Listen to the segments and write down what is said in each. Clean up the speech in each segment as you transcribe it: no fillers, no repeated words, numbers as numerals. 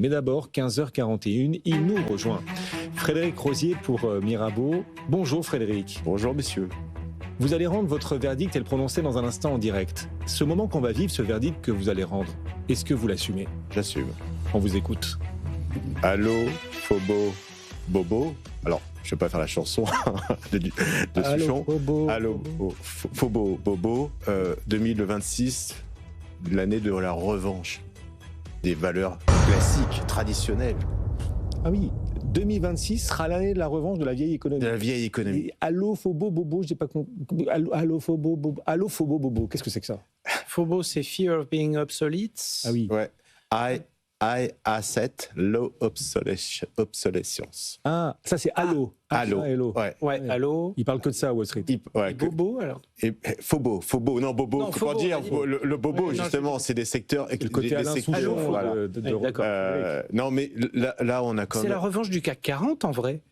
Mais d'abord, 15h41, il nous rejoint. Frédéric Rosier pour Mirabeau. Bonjour Frédéric. Bonjour messieurs. Vous allez rendre votre verdict et le prononcer dans un instant en direct. Ce moment qu'on va vivre, ce verdict que vous allez rendre, est-ce que vous l'assumez ? J'assume. On vous écoute. Allô, Phobo, Bobo. Alors, je ne vais pas faire la chanson de Suchon. Allô, Phobo, Bobo. 2026, l'année de la revanche. Des valeurs classiques, traditionnelles. Ah oui, 2026 sera l'année de la revanche de la vieille économie. De la vieille économie. Et allô, Phobo, Bobo, j'ai pas compris. Allô, Phobo, Bobo. Allô, Phobo, Bobo, qu'est-ce que c'est que ça ? Phobo, c'est Fear of Being Obsolete. Ah oui. Ouais. High asset, low obsolescence. Ah, ça c'est allô. Allô. Hello. Ouais. Allô. Il parle que de ça à Wall Street. Bobo, alors. Et Phobo, non, Bobo, Non, comment Phobo, dire, le Bobo, Ouais, non, justement, c'est des secteurs... Le côté Alain Souchon, voilà. D'accord. Non, mais là, on a quand C'est même... la revanche du CAC 40, en vrai.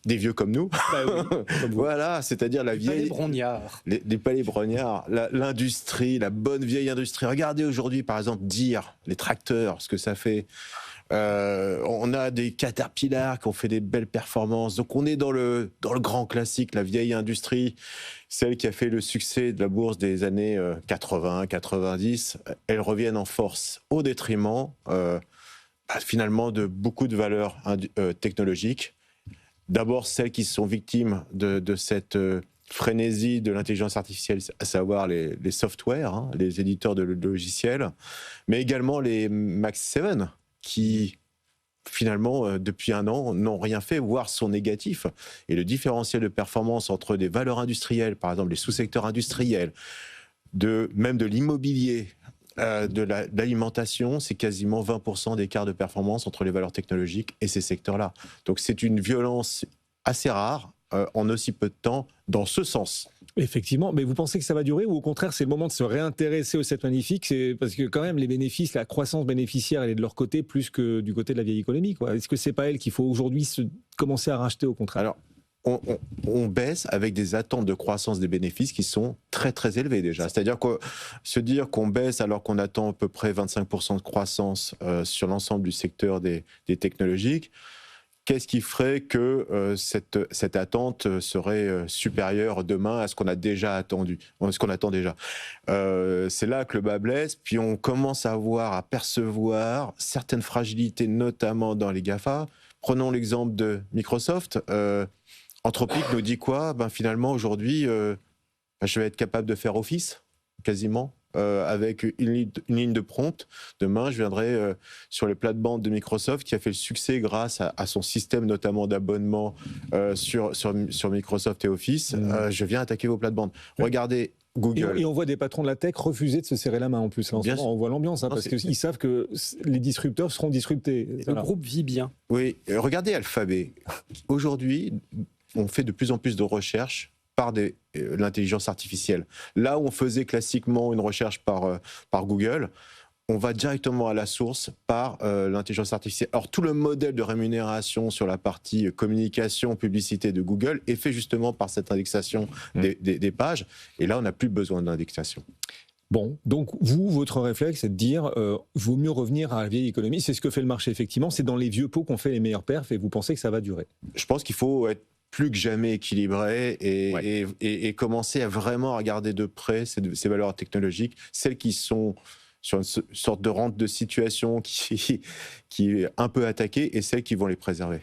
Des vieux comme nous. Bah oui, comme vous. Voilà, c'est-à-dire la Les vieille... brognards. Les palais brognards, l'industrie, la bonne vieille industrie. Regardez aujourd'hui, par exemple, Deere, les tracteurs, ce que ça fait. On a des Caterpillar qui ont fait des belles performances. Donc on est dans le grand classique, la vieille industrie, celle qui a fait le succès de la bourse des années 80, 90. Elles reviennent en force au détriment, finalement, de beaucoup de valeurs technologiques. D'abord, celles qui sont victimes de cette frénésie de l'intelligence artificielle, à savoir les softwares, les éditeurs de logiciels, mais également les Max 7, qui, finalement, depuis un an, n'ont rien fait, voire sont négatifs. Et le différentiel de performance entre des valeurs industrielles, par exemple les sous-secteurs industriels, même de l'immobilier, de l'alimentation, c'est quasiment 20% d'écart de performance entre les valeurs technologiques et ces secteurs-là. Donc c'est une violence assez rare en aussi peu de temps dans ce sens. Effectivement, mais vous pensez que ça va durer ou au contraire c'est le moment de se réintéresser au set magnifique, c'est parce que quand même les bénéfices, la croissance bénéficiaire elle est de leur côté plus que du côté de la vieille économie, quoi. Est-ce que c'est pas elle qu'il faut aujourd'hui commencer à racheter au contraire ? Alors, on baisse avec des attentes de croissance des bénéfices qui sont très très élevées déjà. C'est-à-dire que se dire qu'on baisse alors qu'on attend à peu près 25% de croissance sur l'ensemble du secteur des technologiques, qu'est-ce qui ferait que cette attente serait supérieure demain à ce qu'on a déjà attendu, ce qu'on attend déjà. C'est là que le bas blesse, puis on commence à percevoir certaines fragilités, notamment dans les GAFA. Prenons l'exemple de Microsoft. Anthropic nous dit quoi ? Finalement, aujourd'hui, je vais être capable de faire Office, quasiment, avec une ligne de prompt. Demain, je viendrai sur les plates-bandes de Microsoft, qui a fait le succès grâce à son système, notamment d'abonnement sur Microsoft et Office. Je viens attaquer vos plates-bandes. Regardez Google. Et on voit des patrons de la tech refuser de se serrer la main en plus. Là, on voit l'ambiance, parce qu'ils savent que les disrupteurs seront disruptés. Le groupe vit bien. Oui, regardez Alphabet. Aujourd'hui, on fait de plus en plus de recherches par l'intelligence artificielle. Là où on faisait classiquement une recherche par Google, on va directement à la source par l'intelligence artificielle. Alors tout le modèle de rémunération sur la partie communication, publicité de Google est fait justement par cette indexation des pages. Et là, on n'a plus besoin d'indexation. Bon, donc vous, votre réflexe, c'est de dire vaut mieux revenir à la vieille économie. C'est ce que fait le marché, effectivement. C'est dans les vieux pots qu'on fait les meilleurs perfs et vous pensez que ça va durer ? Je pense qu'il faut être plus que jamais équilibré et commencer à vraiment regarder de près ces valeurs technologiques, celles qui sont sur une sorte de rente de situation qui est un peu attaquée et celles qui vont les préserver.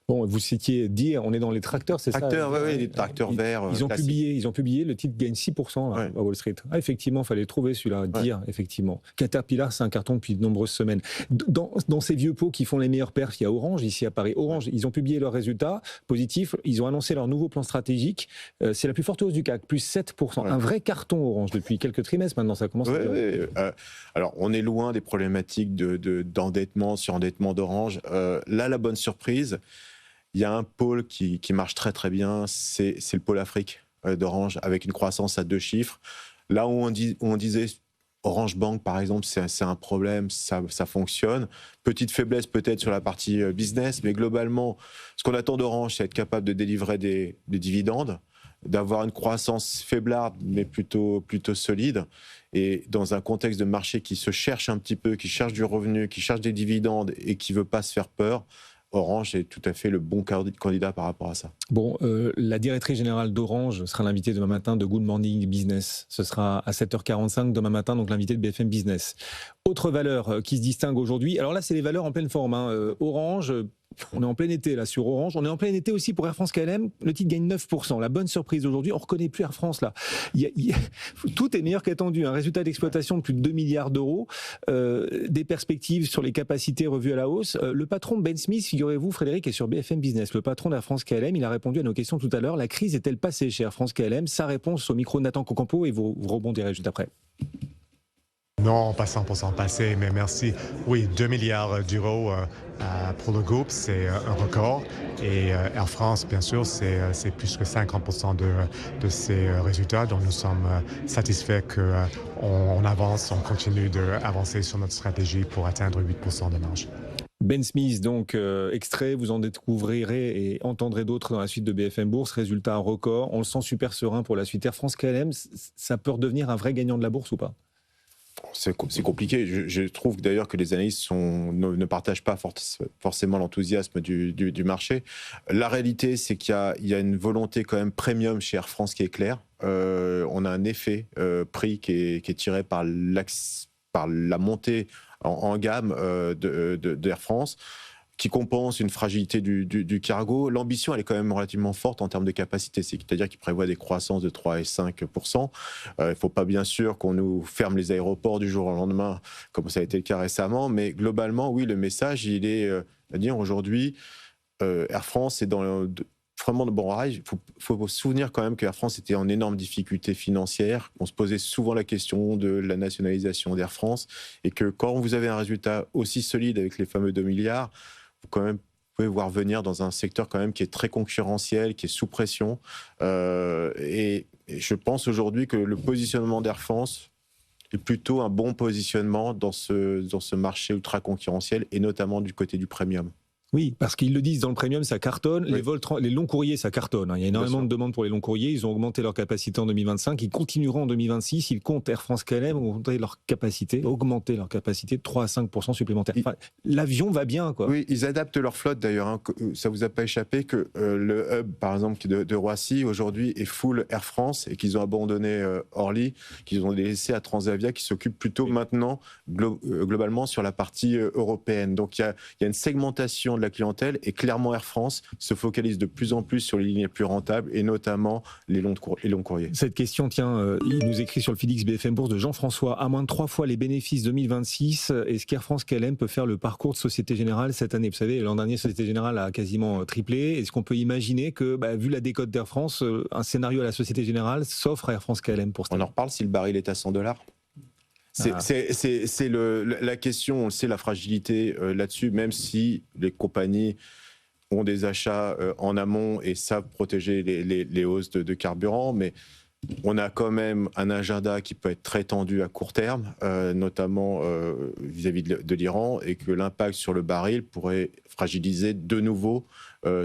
Bon, vous citiez Deere, on est dans les tracteurs, c'est ça ? Oui, les tracteurs verts. Ils ont publié, le titre gagne 6% là, à Wall Street. Ah, effectivement, il fallait trouver celui-là, Deere, effectivement. Caterpillar, c'est un carton depuis de nombreuses semaines. Dans ces vieux pots qui font les meilleurs perfs, il y a Orange, ici à Paris. Orange, ils ont publié leurs résultats positifs, ils ont annoncé leur nouveau plan stratégique. C'est la plus forte hausse du CAC, plus 7%. Ouais. Un vrai carton Orange depuis quelques trimestres maintenant, ça commence à... Alors, on est loin des problématiques d'endettement, surendettement d'Orange. Là, la bonne surprise, il y a un pôle qui marche très très bien, c'est le pôle Afrique d'Orange, avec une croissance à 2 chiffres. Là où on disait Orange Bank, par exemple, c'est un problème, ça fonctionne. Petite faiblesse peut-être sur la partie business, mais globalement, ce qu'on attend d'Orange, c'est être capable de délivrer des dividendes. d'avoir une croissance faiblarde, mais plutôt solide. Et dans un contexte de marché qui se cherche un petit peu, qui cherche du revenu, qui cherche des dividendes et qui ne veut pas se faire peur, Orange est tout à fait le bon candidat par rapport à ça. Bon, la directrice générale d'Orange sera l'invitée demain matin de Good Morning Business. Ce sera à 7h45 demain matin, donc l'invité de BFM Business. Autre valeur qui se distingue aujourd'hui, alors là c'est les valeurs en pleine forme. Orange, on est en plein été là sur Orange, on est en plein été aussi pour Air France KLM, le titre gagne 9%. La bonne surprise aujourd'hui, on ne reconnaît plus Air France là. Tout est meilleur qu'attendu, un résultat d'exploitation de plus de 2 milliards d'euros, des perspectives sur les capacités revues à la hausse. Le patron Ben Smith, figurez-vous Frédéric, est sur BFM Business, le patron d'Air France KLM, il a répondu à nos questions tout à l'heure. La crise est-elle passée chez Air France KLM? Sa réponse au micro de Nathan Cocampo et vous rebondirez juste après. Non, pas 100% passé, mais merci. Oui, 2 milliards d'euros pour le groupe, c'est un record. Et Air France, bien sûr, c'est plus que 50% de ces résultats. Donc nous sommes satisfaits qu'on avance, on continue d'avancer sur notre stratégie pour atteindre 8% de marge. Ben Smith, donc extrait, vous en découvrirez et entendrez d'autres dans la suite de BFM Bourse. Résultat record, on le sent super serein pour la suite. Air France KLM, ça peut redevenir un vrai gagnant de la bourse ou pas? C'est compliqué. Je trouve d'ailleurs que les analystes ne partagent pas forcément l'enthousiasme du marché. La réalité, c'est qu'il y a une volonté quand même premium chez Air France qui est claire. On a un effet prix qui est tiré par la montée en gamme d'Air France, qui compense une fragilité du cargo. L'ambition, elle est quand même relativement forte en termes de capacité, c'est-à-dire qu'il prévoit des croissances de 3 et 5%. Il ne faut pas bien sûr qu'on nous ferme les aéroports du jour au lendemain, comme ça a été le cas récemment, mais globalement, oui, le message, il est à dire aujourd'hui, Air France est vraiment de bons rails. Il faut se souvenir quand même que Air France était en énorme difficulté financière. On se posait souvent la question de la nationalisation d'Air France et que quand vous avez un résultat aussi solide avec les fameux 2 milliards, vous quand même pouvez voir venir dans un secteur quand même qui est très concurrentiel, qui est sous pression. Et je pense aujourd'hui que le positionnement d'Air France est plutôt un bon positionnement dans ce marché ultra concurrentiel et notamment du côté du premium. Oui, parce qu'ils le disent, dans le premium, ça cartonne. Oui. Les longs courriers, ça cartonne. Il y a énormément de demandes pour les longs courriers. Ils ont augmenté leur capacité en 2025. Ils continueront en 2026. Ils comptent, Air France KLM, augmenter leur capacité de 3 à 5% supplémentaires. Enfin, l'avion va bien, quoi. Oui, ils adaptent leur flotte, d'ailleurs. Hein. Ça ne vous a pas échappé que le hub, par exemple, de Roissy, aujourd'hui, est full Air France et qu'ils ont abandonné Orly, qu'ils ont laissé à Transavia, qui s'occupe plutôt maintenant, globalement, sur la partie européenne. Donc, il y a une segmentation de la clientèle et clairement Air France se focalise de plus en plus sur les lignes les plus rentables et notamment les longs courriers. Cette question, tiens, il nous écrit sur le Fidix BFM Bourse de Jean-François, à moins de 3 fois les bénéfices 2026, est-ce qu'Air France KLM peut faire le parcours de Société Générale cette année? Vous savez, l'an dernier, Société Générale a quasiment triplé. Est-ce qu'on peut imaginer que, vu la décote d'Air France, un scénario à la Société Générale s'offre à Air France KLM pour ça? On en reparle si le baril est à $100. C'est la question, on sait la fragilité là-dessus, même si les compagnies ont des achats en amont et savent protéger les hausses de carburant, mais on a quand même un agenda qui peut être très tendu à court terme, notamment vis-à-vis de l'Iran, et que l'impact sur le baril pourrait fragiliser de nouveau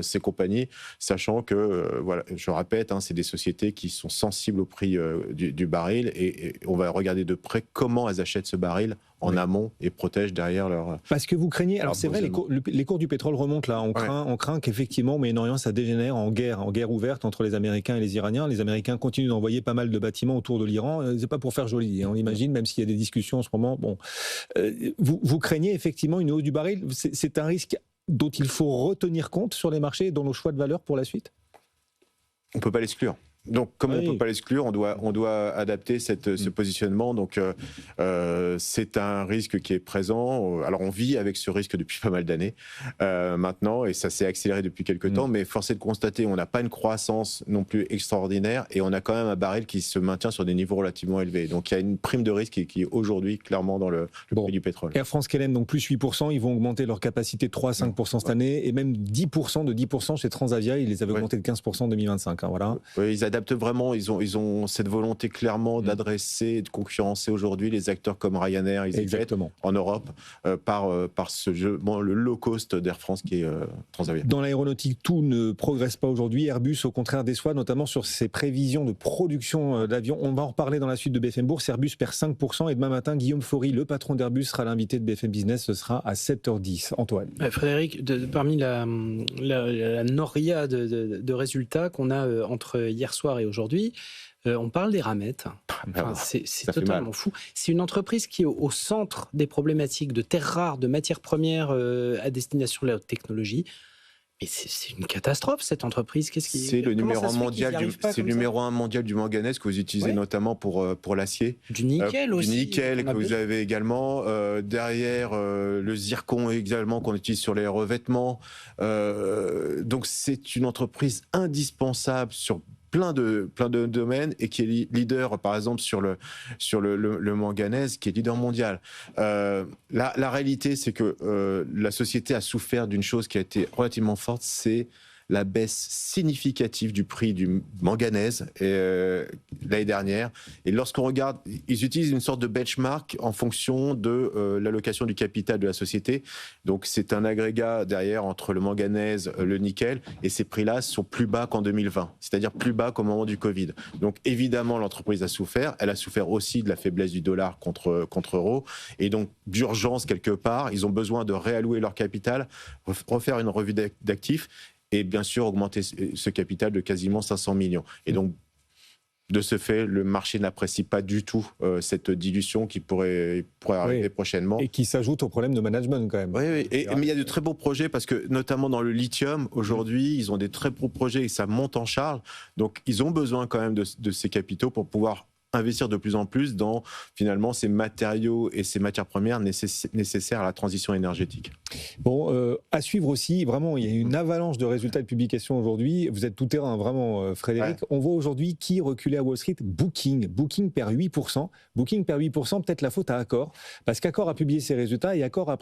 ces compagnies, sachant que, voilà, je répète, c'est des sociétés qui sont sensibles au prix du baril et on va regarder de près comment elles achètent ce baril en amont et protègent derrière leur... Parce que vous craignez, alors c'est vrai, les cours du pétrole remontent là, on craint qu'effectivement, au Moyen-Orient, ça dégénère en guerre ouverte entre les Américains et les Iraniens. Les Américains continuent d'envoyer pas mal de bâtiments autour de l'Iran, c'est pas pour faire joli, on imagine, même s'il y a des discussions en ce moment. Bon, vous craignez effectivement une hausse du baril, c'est un risque dont il faut retenir compte sur les marchés et dans nos choix de valeur pour la suite? On ne peut pas l'exclure. Donc, comme on ne peut pas l'exclure, on doit adapter ce positionnement. Donc, c'est un risque qui est présent. Alors, on vit avec ce risque depuis pas mal d'années maintenant, et ça s'est accéléré depuis quelques temps. Mais force est de constater, on n'a pas une croissance non plus extraordinaire, et on a quand même un baril qui se maintient sur des niveaux relativement élevés. Donc, il y a une prime de risque qui est aujourd'hui clairement dans le prix du pétrole. Air France KLM, donc plus 8%, ils vont augmenter leur capacité de 3 à 5% cette année, et même 10% chez Transavia, ils les avaient augmenté de 15% en 2025. Voilà. Oui, ils s'adaptent vraiment. Ils ont cette volonté clairement d'adresser et de concurrencer aujourd'hui les acteurs comme Ryanair, EasyJet en Europe par le low cost d'Air France qui est Transavia. Dans l'aéronautique, tout ne progresse pas aujourd'hui. Airbus, au contraire, déçoit, notamment sur ses prévisions de production d'avions. On va en reparler dans la suite de BFM Bourse. Airbus perd 5%. Et demain matin, Guillaume Faury, le patron d'Airbus, sera l'invité de BFM Business. Ce sera à 7h10. Antoine. Frédéric, parmi la noria de résultats qu'on a entre hier soir et aujourd'hui, on parle des ramettes. Enfin, c'est totalement fou. C'est une entreprise qui est au centre des problématiques de terres rares, de matières premières à destination de la haute technologie. Mais c'est une catastrophe, cette entreprise. C'est le numéro 1 mondial du manganèse que vous utilisez notamment pour l'acier. Du nickel aussi. Du nickel que vous avez également. Derrière, le zircon également qu'on utilise sur les revêtements. Donc c'est une entreprise indispensable sur plein de domaines et qui est leader, par exemple, sur le manganèse, qui est leader mondial. La réalité, c'est que la société a souffert d'une chose qui a été relativement forte, c'est la baisse significative du prix du manganèse l'année dernière. Et lorsqu'on regarde, ils utilisent une sorte de benchmark en fonction de l'allocation du capital de la société. Donc c'est un agrégat derrière entre le manganèse, le nickel, et ces prix-là sont plus bas qu'en 2020, c'est-à-dire plus bas qu'au moment du Covid. Donc évidemment, l'entreprise a souffert. Elle a souffert aussi de la faiblesse du dollar contre euro. Et donc d'urgence, quelque part, ils ont besoin de réallouer leur capital, refaire une revue d'actifs, et bien sûr augmenter ce capital de quasiment 500 millions. Et donc, de ce fait, le marché n'apprécie pas du tout cette dilution qui pourrait arriver prochainement. Et qui s'ajoute au problème de management quand même. Oui. Mais il y a de très beaux projets parce que, notamment dans le lithium, aujourd'hui, ils ont des très beaux projets et ça monte en charge. Donc, ils ont besoin quand même de ces capitaux pour pouvoir investir de plus en plus dans, finalement, ces matériaux et ces matières premières nécessaires à la transition énergétique. Bon, à suivre aussi, vraiment, il y a une avalanche de résultats de publication aujourd'hui. Vous êtes tout terrain, vraiment, Frédéric. Ouais. On voit aujourd'hui qui reculait à Wall Street. Booking. Booking perd 8%. Booking perd 8%, peut-être la faute à Accor, parce qu'Accor a publié ses résultats et Accor a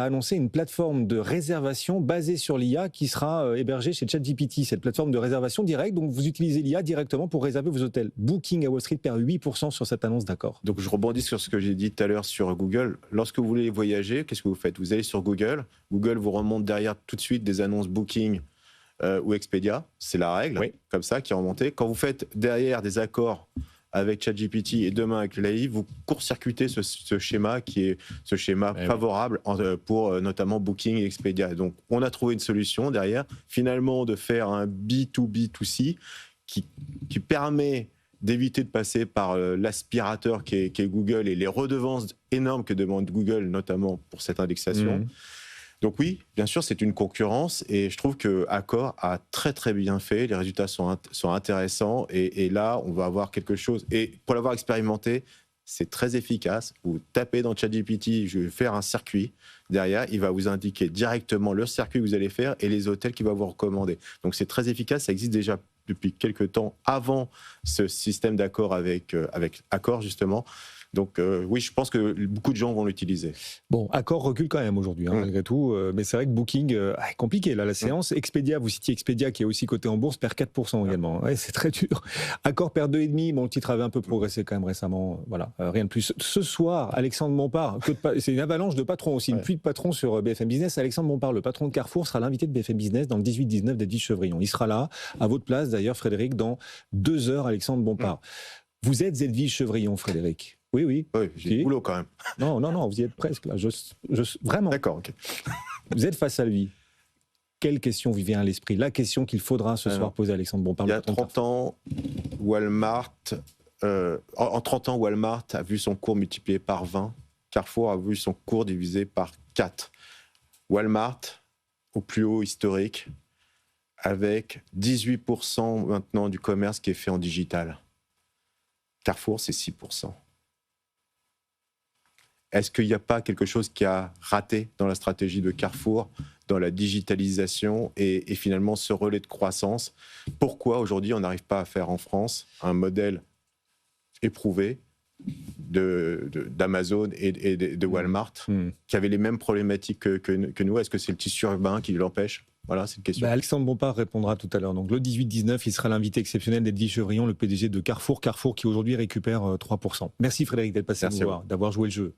annoncé une plateforme de réservation basée sur l'IA qui sera hébergée chez ChatGPT, cette plateforme de réservation directe. Donc, vous utilisez l'IA directement pour réserver vos hôtels. Booking à Wall Street perd 8% sur cette annonce d'Accor. Donc je rebondis sur ce que j'ai dit tout à l'heure sur Google. Lorsque vous voulez voyager, qu'est-ce que vous faites ? Vous allez sur Google. Google vous remonte derrière tout de suite des annonces Booking ou Expedia. C'est la règle, comme ça, qui est remontée. Quand vous faites derrière des accords avec ChatGPT et demain avec l'AI, vous court-circuitez ce schéma qui est ce schéma favorable pour notamment Booking et Expedia. Donc on a trouvé une solution derrière, finalement, de faire un B2B2C qui permet d'éviter de passer par l'aspirateur qui est Google et les redevances énormes que demande Google, notamment pour cette indexation. Donc oui, bien sûr, c'est une concurrence et je trouve que Accor a très très bien fait, les résultats sont intéressants et là, on va avoir quelque chose. Et pour l'avoir expérimenté, c'est très efficace. Vous tapez dans ChatGPT, je vais faire un circuit. Derrière, il va vous indiquer directement le circuit que vous allez faire et les hôtels qu'il va vous recommander. Donc c'est très efficace, ça existe déjà depuis quelques temps avant ce système d'accord avec Accor, justement. Donc oui, je pense que beaucoup de gens vont l'utiliser. Bon, Accor recule quand même aujourd'hui, malgré tout. Mais c'est vrai que Booking est compliqué, là, la séance. Expedia, vous citiez Expedia, qui est aussi coté en bourse, perd 4% également. Ouais, c'est très dur. Accor perd 2,5%. Bon, le titre avait un peu progressé quand même récemment. Voilà, rien de plus. Ce soir, Alexandre Bompard, c'est une avalanche de patrons aussi, une pluie de patrons sur BFM Business. Alexandre Bompard, le patron de Carrefour, sera l'invité de BFM Business dans le 18-19 d'Edwige Chevrillon. Il sera là, à votre place d'ailleurs, Frédéric, dans 2 heures, Alexandre Bompard. Vous êtes Edwige Chevrillon, Frédéric. Oui, j'ai du boulot quand même. Non, vous y êtes presque là. Vraiment. D'accord, ok. Vous êtes face à lui. Quelle question vous vient à l'esprit ? La question qu'il faudra ce soir poser à Alexandre Bompard. Il y a 30 ans, Walmart, en 30 ans, Walmart a vu son cours multiplié par 20. Carrefour a vu son cours divisé par 4. Walmart, au plus haut historique, avec 18% maintenant du commerce qui est fait en digital. Carrefour, c'est 6%. Est-ce qu'il n'y a pas quelque chose qui a raté dans la stratégie de Carrefour, dans la digitalisation et finalement ce relais de croissance ? Pourquoi aujourd'hui on n'arrive pas à faire en France un modèle éprouvé d'Amazon et de Walmart qui avaient les mêmes problématiques que nous ? Est-ce que c'est le tissu urbain qui l'empêche ? Voilà, c'est une question. Alexandre Bompard répondra tout à l'heure. Donc le 18-19, il sera l'invité exceptionnel d'Edwige Chevrillon, le PDG de Carrefour. Carrefour qui aujourd'hui récupère 3%. Merci Frédéric d'être passé nous voir, d'avoir joué le jeu.